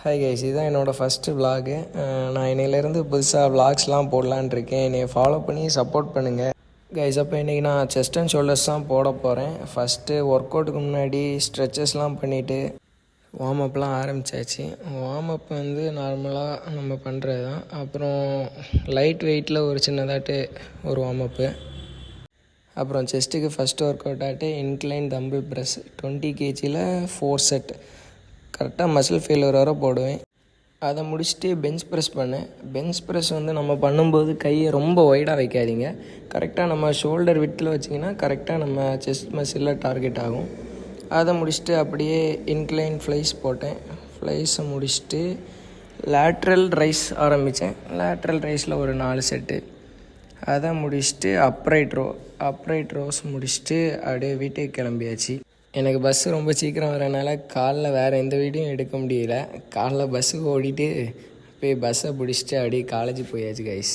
Hi guys, இதுதான் என்னோடய first vlog. நான் இன்னையிலேருந்து புதுசாக விலாக்ஸ்லாம் போடலான் இருக்கேன். என்னை ஃபாலோ பண்ணி சப்போர்ட் பண்ணுங்கள் கைஸ். அப்போ இன்றைக்கி நான் செஸ்ட் அண்ட் ஷோல்டர்ஸ் தான் போட போகிறேன். ஃபஸ்ட்டு ஒர்க் அவுட்டுக்கு முன்னாடி ஸ்ட்ரெச்சஸ்லாம் பண்ணிவிட்டு வார்ம் அப்லாம் ஆரம்பித்தாச்சு. வார்ம் அப் வந்து நார்மலாக நம்ம பண்ணுறது தான். அப்புறம் லைட் வெயிட்டில் ஒரு சின்னதாட்டு ஒரு வார்ம் அப்பு. அப்புறம் செஸ்ட்டுக்கு ஃபஸ்ட்டு ஒர்க் அவுட் ஆகிட்டு இன்க்ளைன் தம்பிள் ப்ரெஸ் 20 kgயில் 4 செட் கரெக்டாக மசில் ஃபெயிலியர் வர போடுவேன். அதை முடிச்சுட்டு பெஞ்ச் ப்ரெஸ் பண்ணேன். பெஞ்ச் ப்ரெஸ் வந்து நம்ம பண்ணும்போது கையை ரொம்ப ஒய்டாக வைக்காதீங்க. கரெக்டாக நம்ம ஷோல்டர் விட்டில் வச்சிங்கன்னா கரெக்டாக நம்ம செஸ்ட் மசிலில் டார்கெட் ஆகும். அதை முடிச்சுட்டு அப்படியே இன்க்ளைன் ஃப்ளைஸ் போட்டேன். ஃப்ளைஸை முடிச்சுட்டு லேட்ரல் ரைஸ் ஆரம்பித்தேன். லேட்ரல் ரைஸில் ஒரு 4 செட்டு. அதை முடிச்சுட்டு அப்ரைட் ரோஸ் முடிச்சுட்டு அப்படியே வீட்டுக்கு கிளம்பியாச்சு. எனக்கு பஸ்ஸு ரொம்ப சீக்கிரம் வரனால காலைல வேறு எந்த வீடியோவும் எடுக்க முடியல. காலைல பஸ்ஸுக்கு ஓடிட்டு போய் பஸ்ஸை பிடிச்சிட்டு அப்படியே காலேஜ் போயாச்சு கைஸ்.